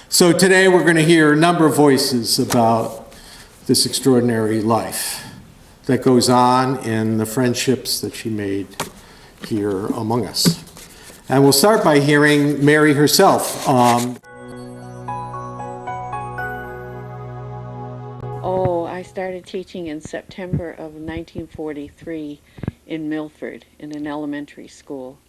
So today we're going to hear a number of voices about this extraordinary life that goes on in the friendships that she made here among us. And we'll start by hearing Mary herself. I started teaching in September of 1943 in Milford in an elementary school.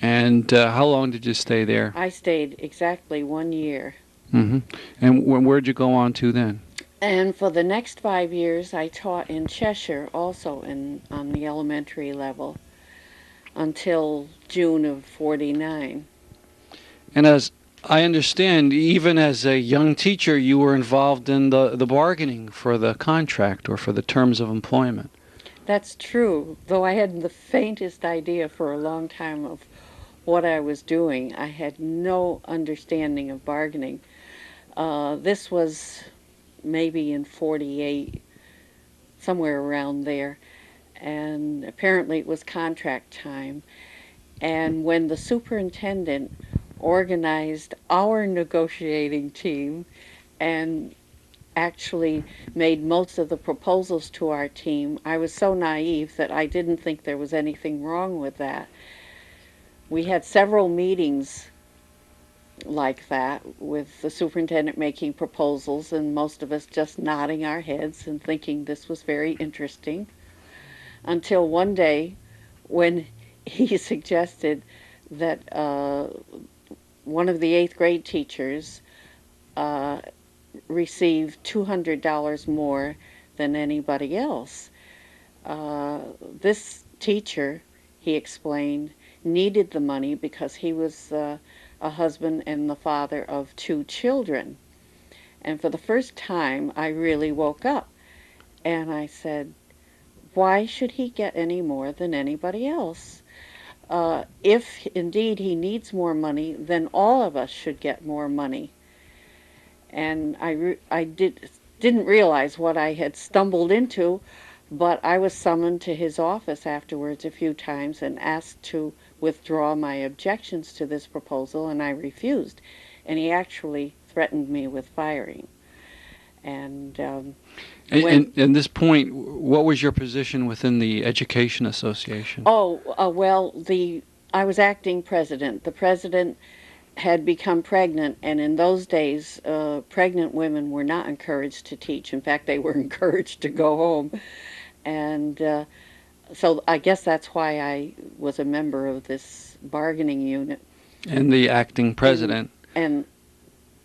And how long did you stay there? I stayed exactly 1 year. Mm-hmm. And where'd you go on to then? And for the next 5 years, I taught in Cheshire, also on the elementary level, until June of '49. And as I understand, even as a young teacher, you were involved in the bargaining for the contract or for the terms of employment. That's true, though I hadn't the faintest idea for a long time of what I was doing. I had no understanding of bargaining. This was maybe in '48, somewhere around there, and apparently it was contract time. And when the superintendent organized our negotiating team and actually made most of the proposals to our team, I was so naive that I didn't think there was anything wrong with that. We had several meetings like that, with the superintendent making proposals and most of us just nodding our heads and thinking this was very interesting, until one day when he suggested that one of the 8th grade teachers received $200 more than anybody else. This teacher, he explained, needed the money because he was a husband and the father of 2 children. And for the first time, I really woke up. And I said, why should he get any more than anybody else? If indeed he needs more money, then all of us should get more money. And I didn't realize what I had stumbled into, but I was summoned to his office afterwards a few times and asked to withdraw my objections to this proposal, and I refused. And he actually threatened me with firing. And at this point, what was your position within the Education Association? Well, I was acting president. The president had become pregnant, and in those days, pregnant women were not encouraged to teach. In fact, they were encouraged to go home. And so I guess that's why I was a member of this bargaining unit. And the acting president. And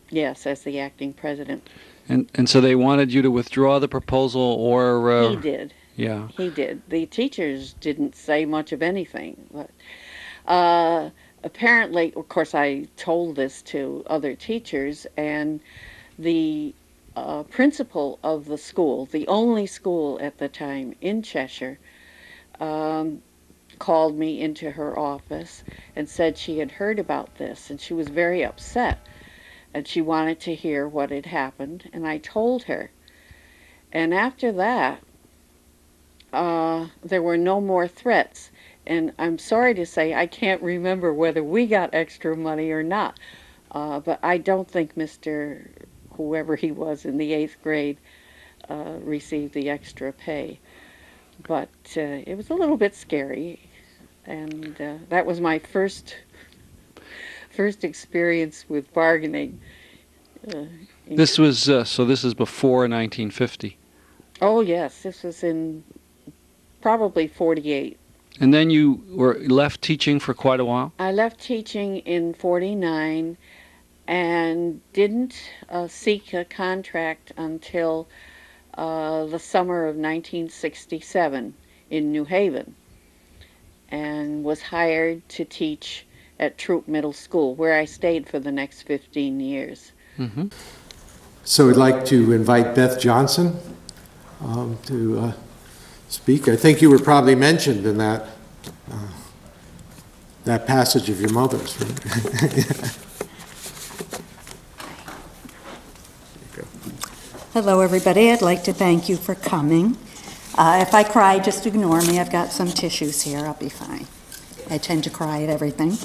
yes, as the acting president. And so they wanted you to withdraw the proposal, or... He did. Yeah. He did. The teachers didn't say much of anything. But apparently, of course, I told this to other teachers, and the principal of the school, the only school at the time in Cheshire, called me into her office and said she had heard about this, and she was very upset. And she wanted to hear what had happened, and I told her. And after that, there were no more threats. And I'm sorry to say I can't remember whether we got extra money or not. But I don't think Mr. whoever he was in the 8th grade received the extra pay. But it was a little bit scary. And that was my first experience with bargaining. This was so this is before 1950. Oh yes, this was in probably '48. And then you were left teaching for quite a while? I left teaching in '49 and didn't seek a contract until the summer of 1967 in New Haven, and was hired to teach at Troop Middle School, where I stayed for the next 15 years. Mm-hmm. So I'd like to invite Beth Johnson to speak. I think you were probably mentioned in that passage of your mother's, right? Hello, everybody. I'd like to thank you for coming. If I cry, just ignore me. I've got some tissues here. I'll be fine. I tend to cry at everything.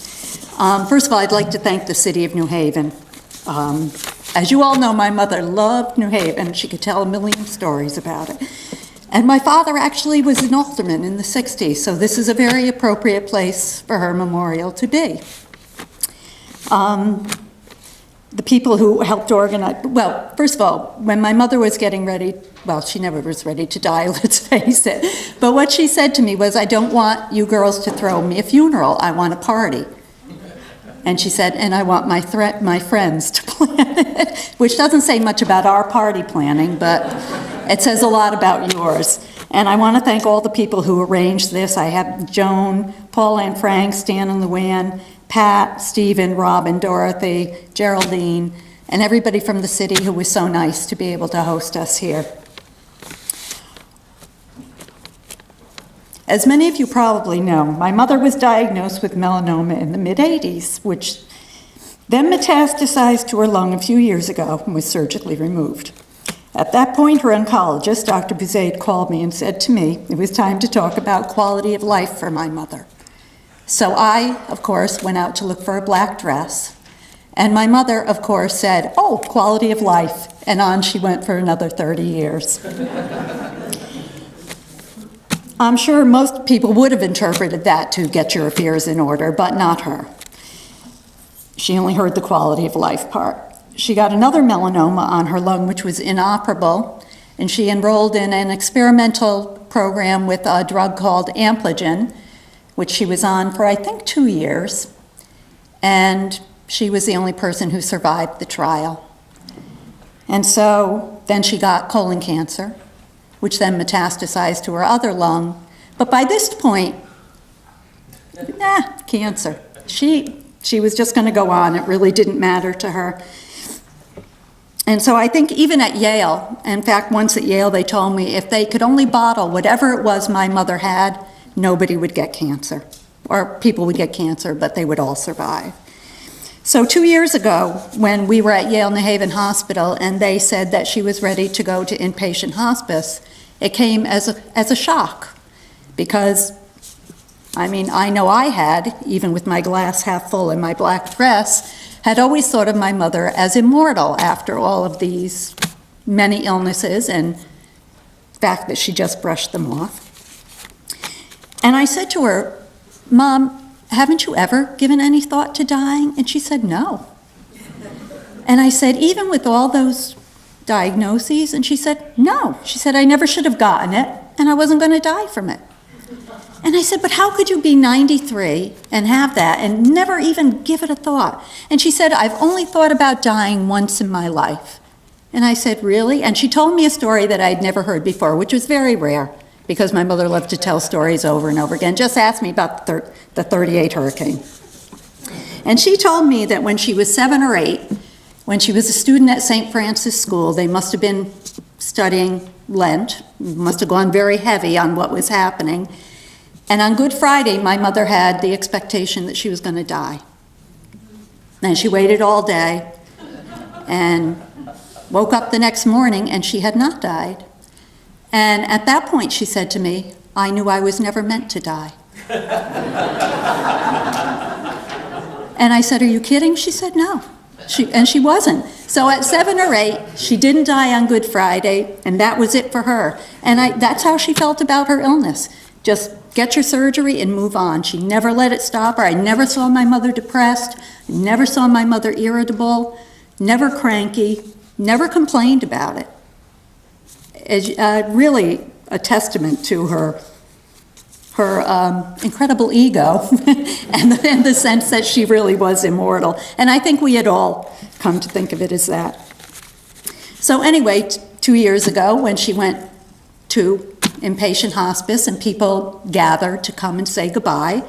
First of all, I'd like to thank the city of New Haven. As you all know, my mother loved New Haven. She could tell a million stories about it. And my father actually was an alderman in the 60s, so this is a very appropriate place for her memorial to be. The people who helped organize, well, first of all, when my mother was getting ready, well, she never was ready to die, let's face it, but what she said to me was, I don't want you girls to throw me a funeral, I want a party. And she said, and I want my friends to plan it, which doesn't say much about our party planning, but it says a lot about yours. And I want to thank all the people who arranged this. I have Joan, Paul and Frank, Stan and Luann, Pat, Stephen, Robin, Dorothy, Geraldine, and everybody from the city who was so nice to be able to host us here. As many of you probably know, my mother was diagnosed with melanoma in the mid-'80s, which then metastasized to her lung a few years ago and was surgically removed. At that point, her oncologist, Dr. Buzaid, called me and said to me it was time to talk about quality of life for my mother. So I, of course, went out to look for a black dress. And my mother, of course, said, oh, quality of life. And on she went for another 30 years. I'm sure most people would have interpreted that to get your affairs in order, but not her. She only heard the quality of life part. She got another melanoma on her lung, which was inoperable, and she enrolled in an experimental program with a drug called Ampligen, which she was on for, I think, 2 years, and she was the only person who survived the trial. And so then she got colon cancer, which then metastasized to her other lung. But by this point, cancer. She was just going to go on. It really didn't matter to her. And so I think even at Yale, in fact, once at Yale, they told me if they could only bottle whatever it was my mother had, nobody would get cancer. Or people would get cancer, but they would all survive. So 2 years ago, when we were at Yale New Haven Hospital and they said that she was ready to go to inpatient hospice, it came as a shock. Because, I mean, I know I had, even with my glass half full and my black dress, had always thought of my mother as immortal after all of these many illnesses and the fact that she just brushed them off. And I said to her, Mom, haven't you ever given any thought to dying? And she said, no. And I said, even with all those diagnoses? And she said, no. She said, I never should have gotten it, and I wasn't going to die from it. And I said, but how could you be 93 and have that and never even give it a thought? And she said, I've only thought about dying once in my life. And I said, really? And she told me a story that I'd never heard before, which was very rare, because my mother loved to tell stories over and over again. Just ask me about the 38 hurricane. And she told me that when she was 7 or 8, when she was a student at St. Francis School, they must have been studying Lent, must have gone very heavy on what was happening. And on Good Friday, my mother had the expectation that she was going to die. And she waited all day and woke up the next morning and she had not died. And at that point, she said to me, I knew I was never meant to die. And I said, are you kidding? She said, no. She wasn't. So at 7 or 8, she didn't die on Good Friday, and that was it for her. And that's how she felt about her illness. Just get your surgery and move on. She never let it stop her. I never saw my mother depressed, never saw my mother irritable, never cranky, never complained about it. It's really a testament to her incredible ego and the sense that she really was immortal. And I think we had all come to think of it as that. So anyway, 2 years ago, when she went to inpatient hospice and people gathered to come and say goodbye,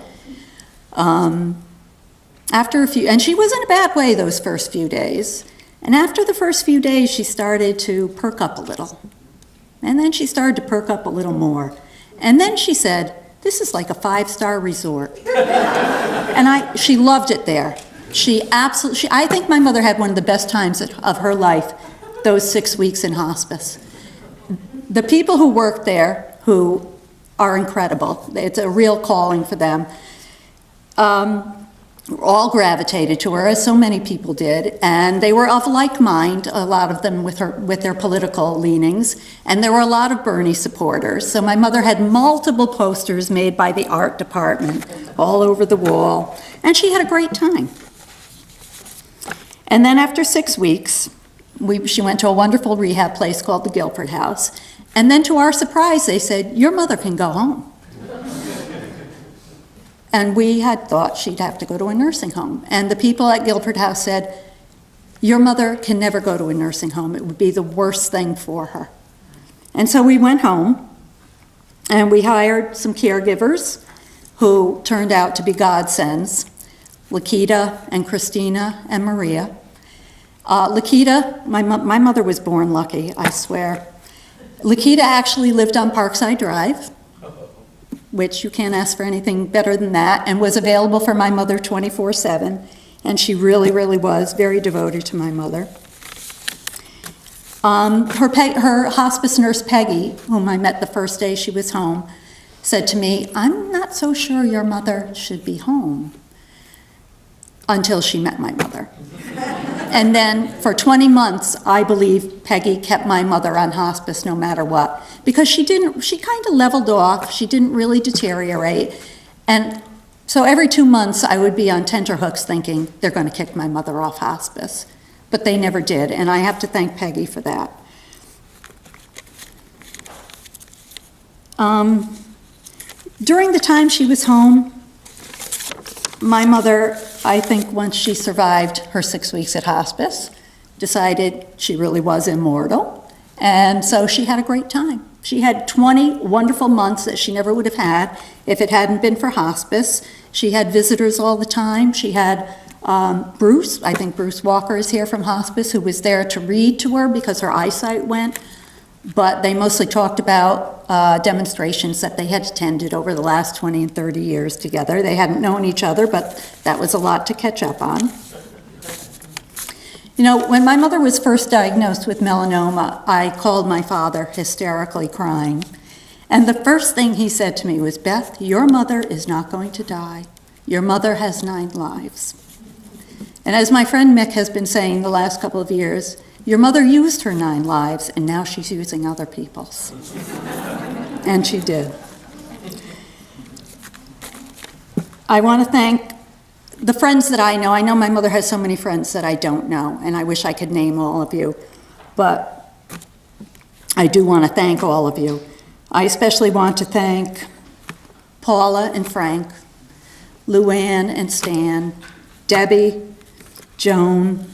after a few, and she was in a bad way those first few days, and after the first few days, she started to perk up a little. And then she started to perk up a little more. And then she said, this is like a 5-star resort. And she loved it there. I think my mother had one of the best times of her life, those 6 weeks in hospice. The people who work there, who are incredible, it's a real calling for them. all gravitated to her, as so many people did, and they were of like mind, a lot of them with their political leanings, and there were a lot of Bernie supporters. So my mother had multiple posters made by the art department all over the wall, and she had a great time. And then after 6 weeks, she went to a wonderful rehab place called the Guilford House, and then to our surprise, they said, "Your mother can go home." And we had thought she'd have to go to a nursing home. And the people at Guilford House said, "Your mother can never go to a nursing home. It would be the worst thing for her." And so we went home, and we hired some caregivers who turned out to be godsends, Lakita and Christina and Maria. Lakita, my mother was born lucky, I swear. Lakita actually lived on Parkside Drive, which you can't ask for anything better than that, and was available for my mother 24/7, and she really, really was very devoted to my mother. Her hospice nurse, Peggy, whom I met the first day she was home, said to me, "I'm not so sure your mother should be home," until she met my mother. And then for 20 months, I believe Peggy kept my mother on hospice no matter what, because she kind of leveled off, she didn't really deteriorate. And so every 2 months I would be on tenterhooks thinking they're going to kick my mother off hospice, but they never did, and I have to thank Peggy for that. During the time she was home, my mother, I think once she survived her 6 weeks at hospice, decided she really was immortal, and so she had a great time. She had 20 wonderful months that she never would have had if it hadn't been for hospice. She had visitors all the time. She had Bruce, I think Bruce Walker is here from hospice, who was there to read to her because her eyesight went, but they mostly talked about demonstrations that they had attended over the last 20 and 30 years together. They hadn't known each other, but that was a lot to catch up on. You know, when my mother was first diagnosed with melanoma, I called my father hysterically crying. And the first thing he said to me was, "Beth, your mother is not going to die. Your mother has 9 lives." And as my friend Mick has been saying the last couple of years, your mother used her 9 lives, and now she's using other people's. And she did. I want to thank the friends that I know. I know my mother has so many friends that I don't know, and I wish I could name all of you, but I do want to thank all of you. I especially want to thank Paula and Frank, Luann and Stan, Debbie, Joan,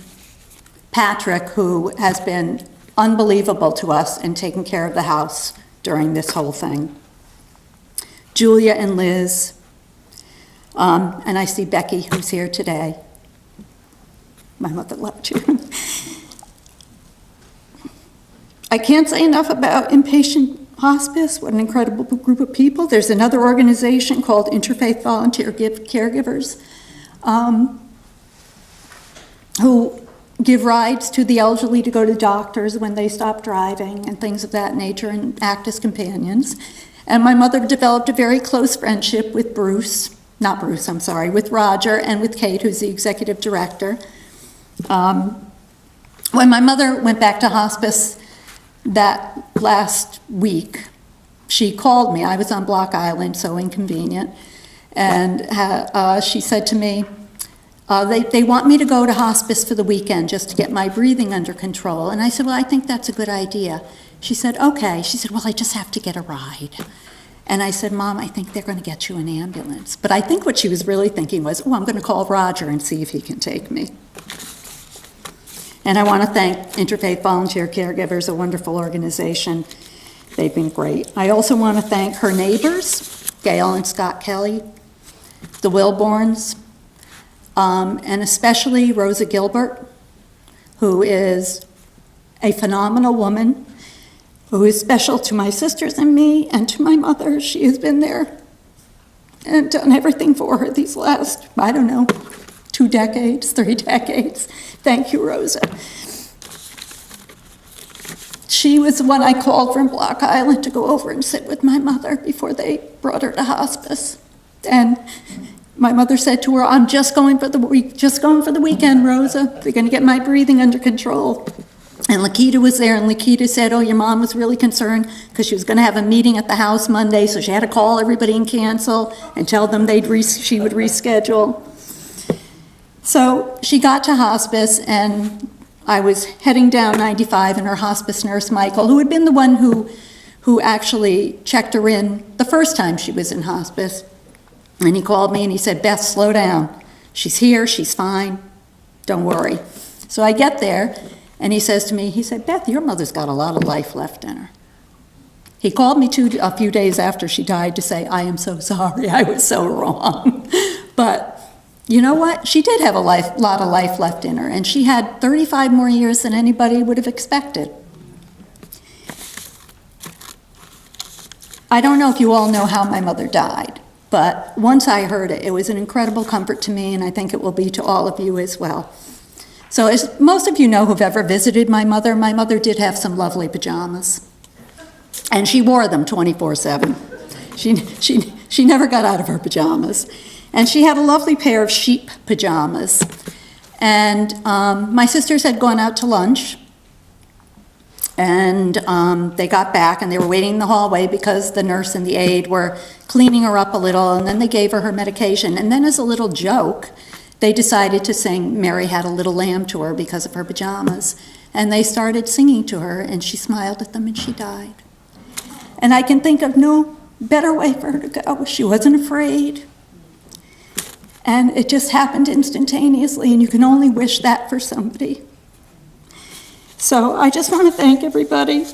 Patrick, who has been unbelievable to us in taking care of the house during this whole thing, Julia and Liz, and I see Becky, who's here today. My mother loved you. I can't say enough about inpatient hospice, what an incredible group of people. There's another organization called Interfaith Volunteer Caregivers, who give rides to the elderly to go to doctors when they stop driving and things of that nature, and act as companions. And my mother developed a very close friendship with with Roger and with Kate, who's the executive director. When my mother went back to hospice that last week, she called me. I was on Block Island, so inconvenient. And she said to me, they want me to go to hospice for the weekend just to get my breathing under control. And I said, well, I think that's a good idea. She said, okay. She said, well, I just have to get a ride. And I said, Mom, I think they're going to get you an ambulance. But I think what she was really thinking was, oh, I'm going to call Roger and see if he can take me. And I want to thank Interfaith Volunteer Caregivers, a wonderful organization. They've been great. I also want to thank her neighbors, Gail and Scott Kelly, the Wilborns, and especially Rosa Gilbert, who is a phenomenal woman, who is special to my sisters and me and to my mother. She has been there and done everything for her these last, 2 decades, 3 decades. Thank you, Rosa. She was the one I called from Block Island to go over and sit with my mother before they brought her to hospice. And My mother said to her, "I'm just going for the weekend, Rosa. They're going to get my breathing under control." And Lakita was there, and Lakita said, "Oh, your mom was really concerned because she was going to have a meeting at the house Monday, so she had to call everybody and cancel and tell them she would reschedule." So she got to hospice, and I was heading down 95, and her hospice nurse, Michael, who had been the one who actually checked her in the first time she was in hospice, and he called me and he said, "Beth, slow down. She's here, she's fine, don't worry." So I get there, and he says to me, he said, "Beth, your mother's got a lot of life left in her." He called me a few days after she died to say, "I am so sorry, I was so wrong." But you know what? She did have a lot of life left in her, and she had 35 more years than anybody would have expected. I don't know if you all know how my mother died, but once I heard it, it was an incredible comfort to me, and I think it will be to all of you as well. So as most of you know who've ever visited my mother did have some lovely pajamas, and she wore them 24/7. She never got out of her pajamas. And she had a lovely pair of sheep pajamas. And my sisters had gone out to lunch, and they got back, and they were waiting in the hallway because the nurse and the aide were cleaning her up a little, and then they gave her medication. And then as a little joke, they decided to sing "Mary Had a Little Lamb" to her because of her pajamas. And they started singing to her, and she smiled at them, and she died. And I can think of no better way for her to go. She wasn't afraid. And it just happened instantaneously, and you can only wish that for somebody. So I just want to thank everybody.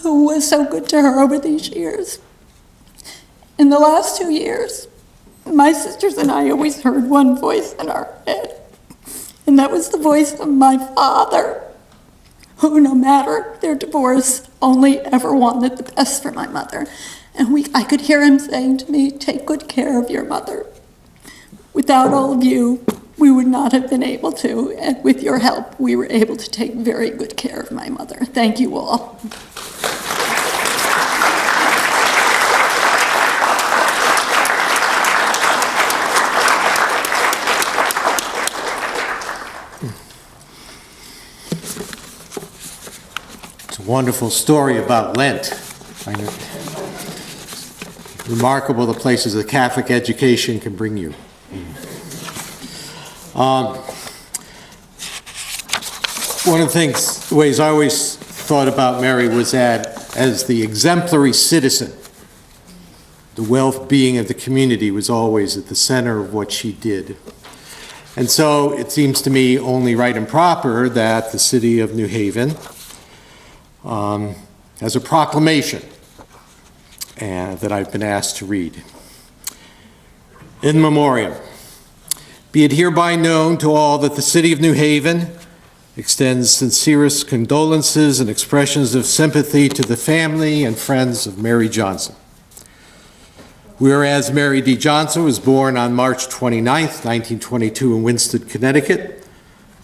Who was so good to her over these years. In the last 2 years, my sisters and I always heard one voice in our head, and that was the voice of my father, who, no matter their divorce, only ever wanted the best for my mother. And I could hear him saying to me, "Take good care of your mother. Without all of you, we would not have been able to, and with your help, we were able to take very good care of my mother." Thank you all. It's a wonderful story about Lent. Remarkable the places the Catholic education can bring you. One of the ways I always thought about Mary was as the exemplary citizen. The well-being of the community was always at the center of what she did. And so it seems to me only right and proper that the city of New Haven has a proclamation that I've been asked to read. In memoriam. Be it hereby known to all that the city of New Haven extends sincerest condolences and expressions of sympathy to the family and friends of Mary Johnson. Whereas Mary D. Johnson was born on March 29th, 1922 in Winston, Connecticut,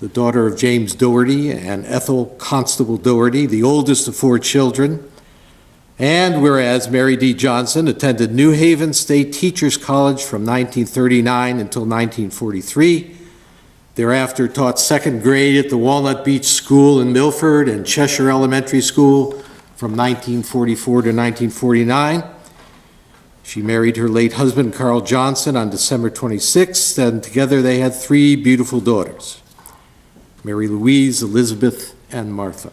the daughter of James Doherty and Ethel Constable Doherty, the oldest of 4 children. And whereas Mary D. Johnson attended New Haven State Teachers College from 1939 until 1943, thereafter taught 2nd grade at the Walnut Beach School in Milford and Cheshire Elementary School from 1944 to 1949. She married her late husband, Carl Johnson, on December 26th, and together they had 3 beautiful daughters, Mary Louise, Elizabeth, and Martha.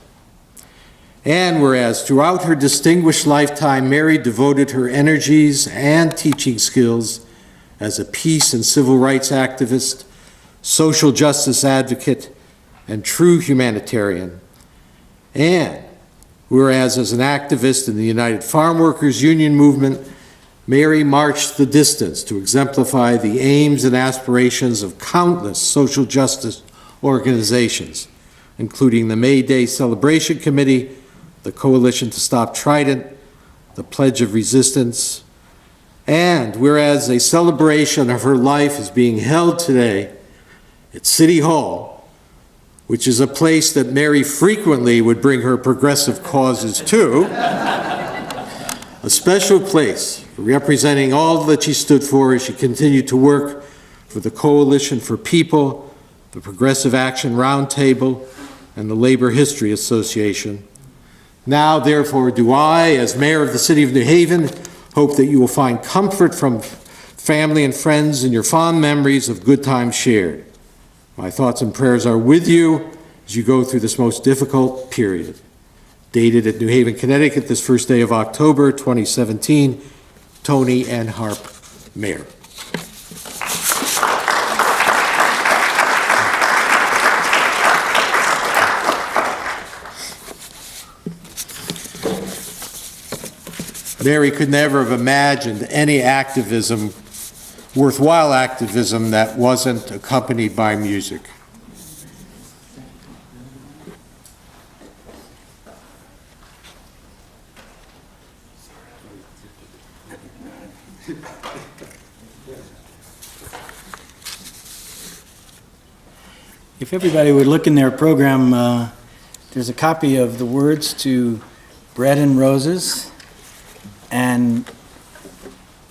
And whereas throughout her distinguished lifetime, Mary devoted her energies and teaching skills as a peace and civil rights activist, social justice advocate, and true humanitarian. And whereas as an activist in the United Farm Workers Union movement, Mary marched the distance to exemplify the aims and aspirations of countless social justice organizations, including the May Day Celebration Committee, the Coalition to Stop Trident, the Pledge of Resistance, and whereas a celebration of her life is being held today at City Hall, which is a place that Mary frequently would bring her progressive causes to, a special place representing all that she stood for as she continued to work for the Coalition for People, the Progressive Action Roundtable, and the Labor History Association. Now, therefore, do I, as mayor of the city of New Haven, hope that you will find comfort from family and friends in your fond memories of good times shared. My thoughts and prayers are with you as you go through this most difficult period. Dated at New Haven, Connecticut, this first day of October 2017, Tony N. Harp, Mayor. Mary could never have imagined any activism, worthwhile activism, that wasn't accompanied by music. If everybody would look in their program, there's a copy of the words to Bread and Roses. And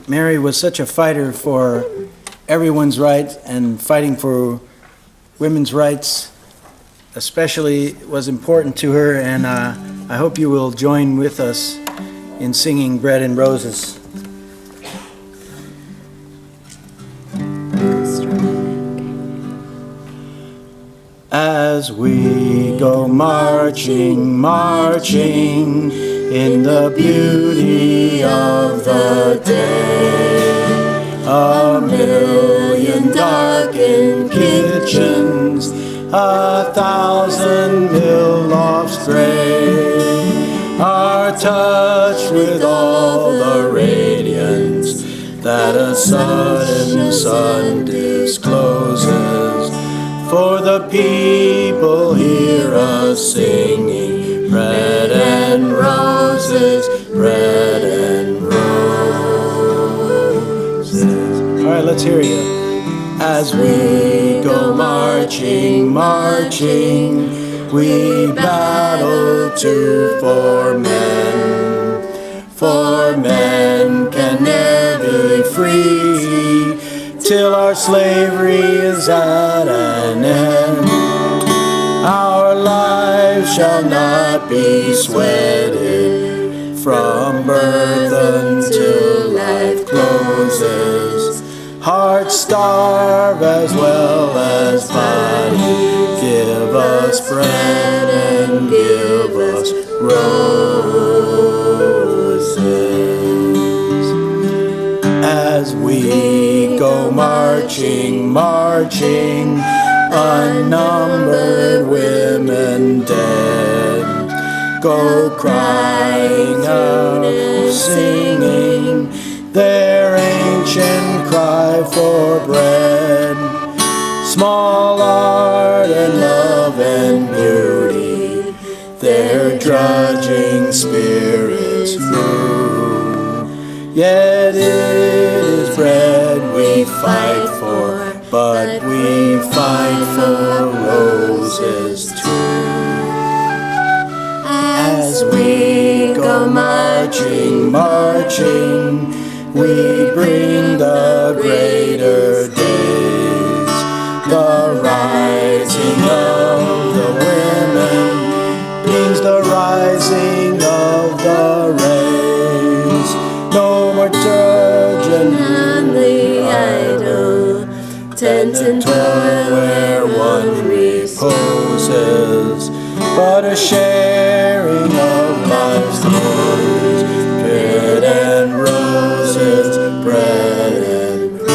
Mary was such a fighter for everyone's rights and fighting for women's rights, especially was important to her. And I hope you will join with us in singing Bread and Roses. As we go marching, marching in the beauty of the day, a million darkened kitchens, 1,000 mill-lofts gray, are touched with all the radiance that a sudden sun discloses. For the people hear us singing, bread and roses, bread and roses. All right, let's hear you. As we go marching, marching, we battle too for men can never be free till our slavery is at an end. Our lives shall not be sweated from birth until life closes. Hearts starve as well as body. Give us bread and give us roses. As we go marching, marching, unnumbered women dead go crying out, singing their ancient cry for bread. Small art and love and beauty, their drudging spirits move. Yet it is bread we fight for, but we fight for roses too. As we go marching, marching, we bring the greater days, the rising of the women means the rising of the race. No more drudgeon and the idle, tent and toil where one reposes, but a sharing of life's glories, bread and roses, bread and roses.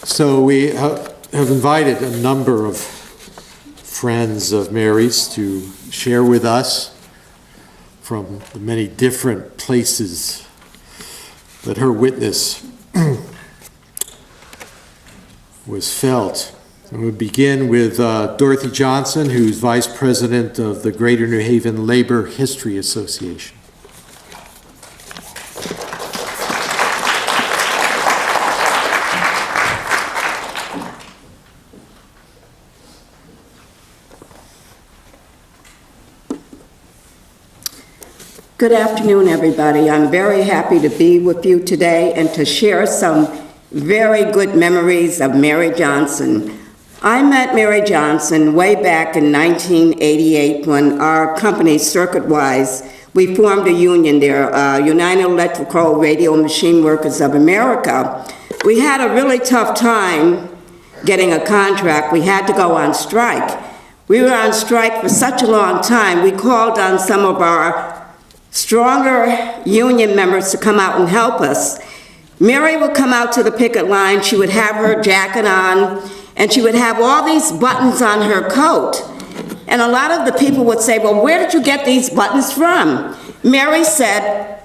So we have invited a number of friends of Mary's to share with us from the many different places that her witness was felt. And we'll begin with Dorothy Johnson, who's Vice President of the Greater New Haven Labor History Association. Good afternoon, everybody. I'm very happy to be with you today and to share some very good memories of Mary Johnson. I met Mary Johnson way back in 1988 when our company, Circuitwise, we formed a union there, United Electrical Radio Machine Workers of America. We had a really tough time getting a contract. We had to go on strike. We were on strike for such a long time, we called on some of our stronger union members to come out and help us. Mary would come out to the picket line, she would have her jacket on, and she would have all these buttons on her coat. And a lot of the people would say, well, where did you get these buttons from? Mary said,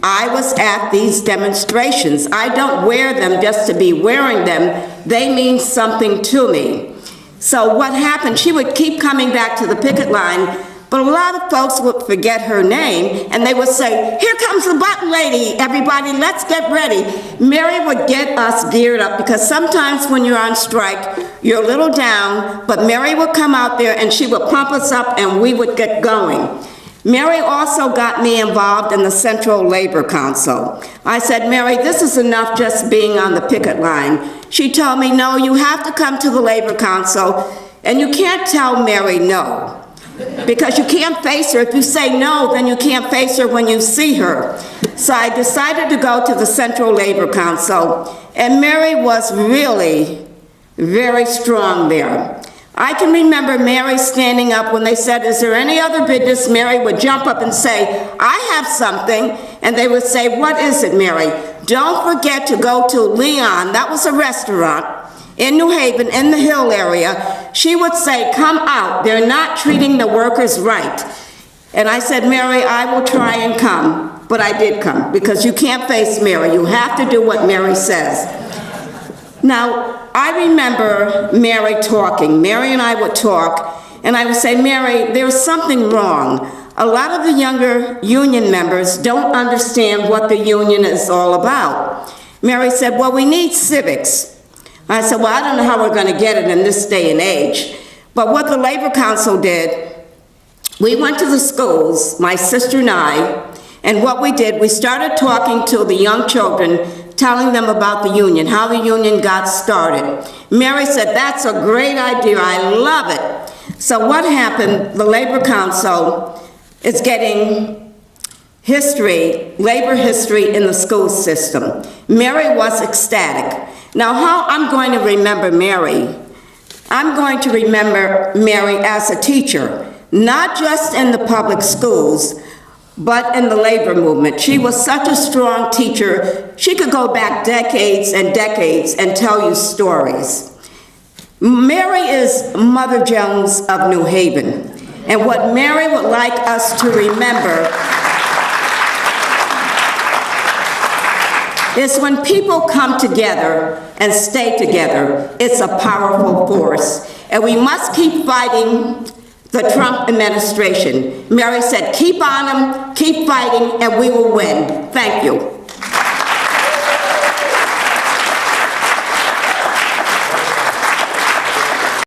I was at these demonstrations. I don't wear them just to be wearing them. They mean something to me. So what happened, she would keep coming back to the picket line, but a lot of folks would forget her name, and they would say, here comes the button lady, everybody, let's get ready. Mary would get us geared up, because sometimes when you're on strike, you're a little down, but Mary would come out there and she would pump us up and we would get going. Mary also got me involved in the Central Labor Council. I said, Mary, this is enough just being on the picket line. She told me, no, you have to come to the Labor Council, and you can't tell Mary no, because you can't face her. If you say no, then you can't face her when you see her. So I decided to go to the Central Labor Council, and Mary was really very strong there. I can remember Mary standing up when they said, is there any other business? Mary would jump up and say, I have something. And they would say, what is it, Mary? Don't forget to go to Leon. That was a restaurant in New Haven, in the Hill area. She would say, come out. They're not treating the workers right. And I said, Mary, I will try and come. But I did come, because you can't face Mary. You have to do what Mary says. Now, I remember Mary talking. Mary and I would talk, and I would say, Mary, there's something wrong. A lot of the younger union members don't understand what the union is all about. Mary said, well, we need civics. I said, well, I don't know how we're going to get it in this day and age. But what the Labor Council did, we went to the schools, my sister and I, and what we did, we started talking to the young children, telling them about the union, how the union got started. Mary said, that's a great idea, I love it. So what happened, the Labor Council is getting history, labor history in the school system. Mary was ecstatic. Now how I'm going to remember Mary, I'm going to remember Mary as a teacher, not just in the public schools, but in the labor movement. She was such a strong teacher. She could go back decades and decades and tell you stories. Mary is Mother Jones of New Haven. And what Mary would like us to remember is when people come together and stay together, it's a powerful force. And we must keep fighting the Trump administration. Mary said, keep on them, keep fighting, and we will win. Thank you.